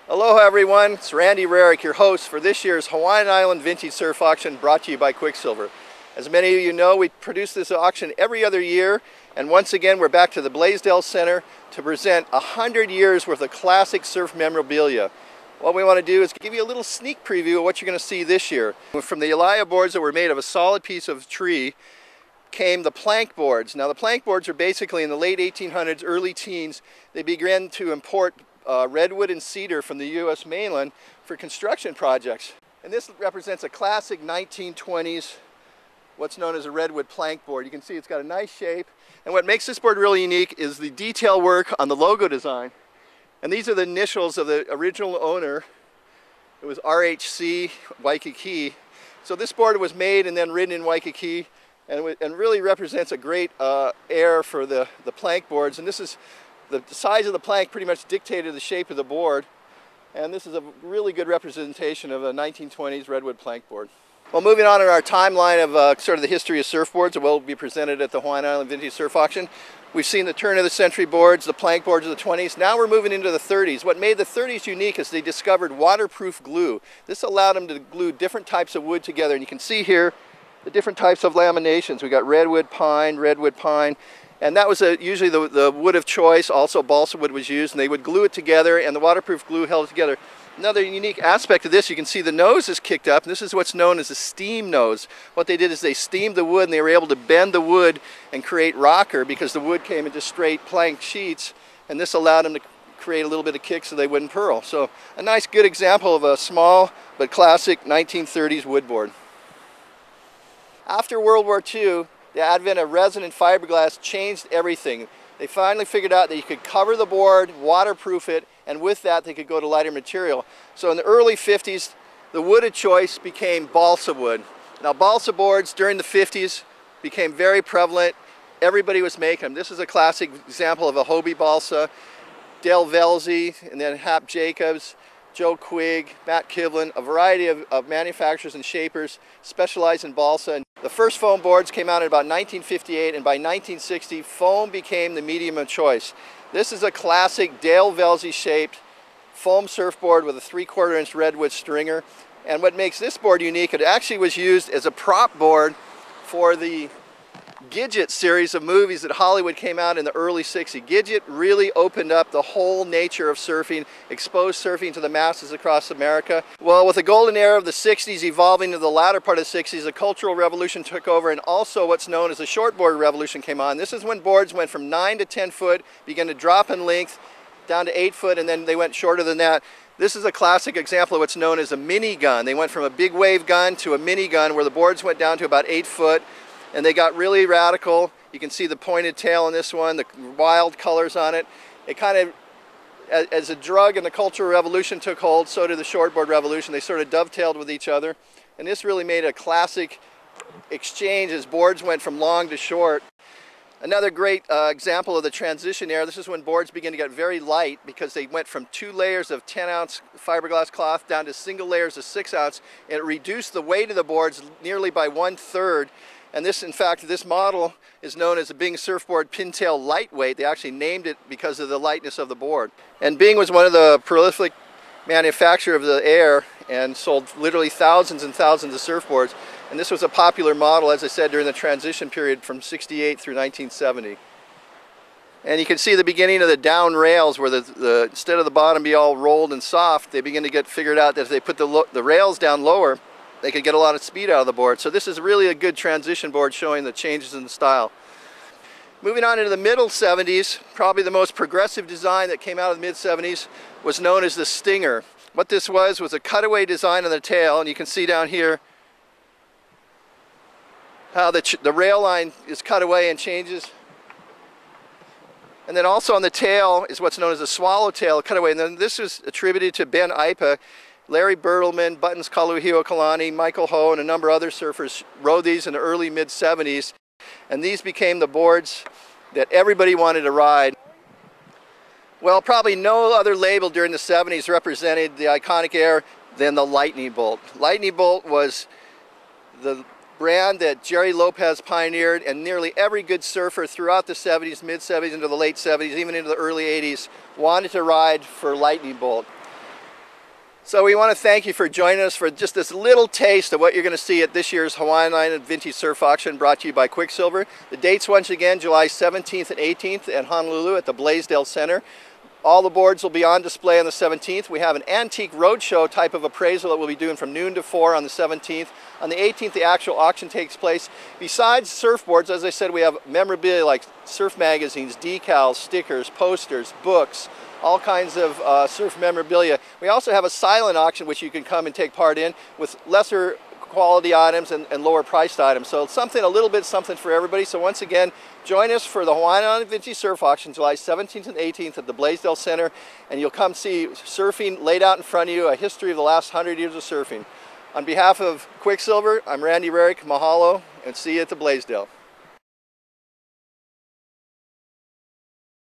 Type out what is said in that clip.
Aloha everyone, it's Randy Rarick, your host for this year's Hawaiian Island Vintage Surf Auction brought to you by Quiksilver. As many of you know, we produce this auction every other year, and once again we're back to the Blaisdell Center to present 100 years worth of classic surf memorabilia. What we want to do is give you a little sneak preview of what you're going to see this year. From the Elia boards that were made of a solid piece of tree came the plank boards. Now the plank boards are basically in the late 1800s, early teens, they began to import redwood and cedar from the U.S. mainland for construction projects. And this represents a classic 1920s, what's known as a redwood plank board. You can see it's got a nice shape. And what makes this board really unique is the detail work on the logo design. And these are the initials of the original owner. It was RHC Waikiki. So this board was made and then ridden in Waikiki and really represents a great air for the plank boards. And this is the size of the plank pretty much dictated the shape of the board, and this is a really good representation of a 1920s redwood plank board. Well, moving on in our timeline of sort of the history of surfboards that will be presented at the Hawaiian Island Vintage Surf Auction, we've seen the turn of the century boards, the plank boards of the 20s. Now we're moving into the 30s. What made the 30s unique is they discovered waterproof glue. This allowed them to glue different types of wood together, and you can see here the different types of laminations. We got redwood pine, and that was usually the wood of choice. Also balsa wood was used, and they would glue it together, and the waterproof glue held it together. Another unique aspect of this, you can see the nose is kicked up, and this is what's known as a steam nose. What they did is they steamed the wood, and they were able to bend the wood and create rocker because the wood came into straight plank sheets, and this allowed them to create a little bit of kick so they wouldn't purl. So a nice good example of a small but classic 1930s wood board. After World War II, the advent of resin and fiberglass changed everything. They finally figured out that you could cover the board, waterproof it, and with that they could go to lighter material. So in the early 50s, the wood of choice became balsa wood. Now balsa boards during the 50s became very prevalent. Everybody was making them. This is a classic example of a Hobie balsa. Dale Velzy, and then Hap Jacobs, Joe Quigg, Matt Kivlin, a variety of manufacturers and shapers specialized in balsa. The first foam boards came out in about 1958, and by 1960, foam became the medium of choice. This is a classic Dale Velzy shaped foam surfboard with a 3/4 inch redwood stringer. And what makes this board unique, it actually was used as a prop board for the Gidget series of movies that Hollywood came out in the early 60s. Gidget really opened up the whole nature of surfing, exposed surfing to the masses across America. Well, with the golden era of the 60s evolving to the latter part of the 60s, the Cultural Revolution took over, and also what's known as the shortboard revolution came on. This is when boards went from 9 to 10 foot, began to drop in length down to 8 foot, and then they went shorter than that. This is a classic example of what's known as a mini gun. They went from a big wave gun to a mini gun where the boards went down to about 8 foot. And they got really radical. You can see the pointed tail on this one, the wild colors on it. It kind of, as a drug and the Cultural Revolution took hold, so did the shortboard revolution. They sort of dovetailed with each other. And this really made a classic exchange as boards went from long to short. Another great example of the transition era, this is when boards began to get very light because they went from 2 layers of 10-ounce fiberglass cloth down to single layers of 6-ounce. And it reduced the weight of the boards nearly by 1/3. And this, in fact, this model is known as the Bing Surfboard Pintail Lightweight. They actually named it because of the lightness of the board. And Bing was one of the prolific manufacturers of the Air and sold literally thousands and thousands of surfboards. And this was a popular model, as I said, during the transition period from 68 through 1970. And you can see the beginning of the down rails where instead of the bottom be all rolled and soft, they begin to get figured out that if they put the rails down lower, they could get a lot of speed out of the board. So this is really a good transition board showing the changes in the style. Moving on into the middle 70s, probably the most progressive design that came out of the mid 70s was known as the Stinger. What this was a cutaway design on the tail, and you can see down here how the rail line is cut away and changes. And then also on the tail is what's known as a swallowtail cutaway. And then this is attributed to Ben Ipa. Larry Bertelman, Buttons Kaluhio-Kalani, Michael Ho, and a number of other surfers rode these in the early mid-70s. And these became the boards that everybody wanted to ride. Well, probably no other label during the 70s represented the iconic Air than the Lightning Bolt. Lightning Bolt was the brand that Jerry Lopez pioneered, and nearly every good surfer throughout the 70s, mid-70s into the late 70s, even into the early 80s, wanted to ride for Lightning Bolt. So we want to thank you for joining us for just this little taste of what you're going to see at this year's Hawaiian Island Vintage Surf Auction, brought to you by Quiksilver. The dates once again, July 17th and 18th in Honolulu at the Blaisdell Center. All the boards will be on display on the 17th. We have an antique roadshow type of appraisal that we'll be doing from noon to 4 on the 17th. On the 18th, the actual auction takes place. Besides surfboards, as I said, we have memorabilia like surf magazines, decals, stickers, posters, books, all kinds of surf memorabilia. We also have a silent auction which you can come and take part in with lesser quality items and lower priced items. So it's something, a little bit something for everybody. So once again, join us for the Hawaiian Island Vintage Surf Auction, July 17th and 18th at the Blaisdell Center, and you'll come see surfing laid out in front of you, a history of the last 100 years of surfing. On behalf of Quiksilver, I'm Randy Rarick. Mahalo, and see you at the Blaisdell.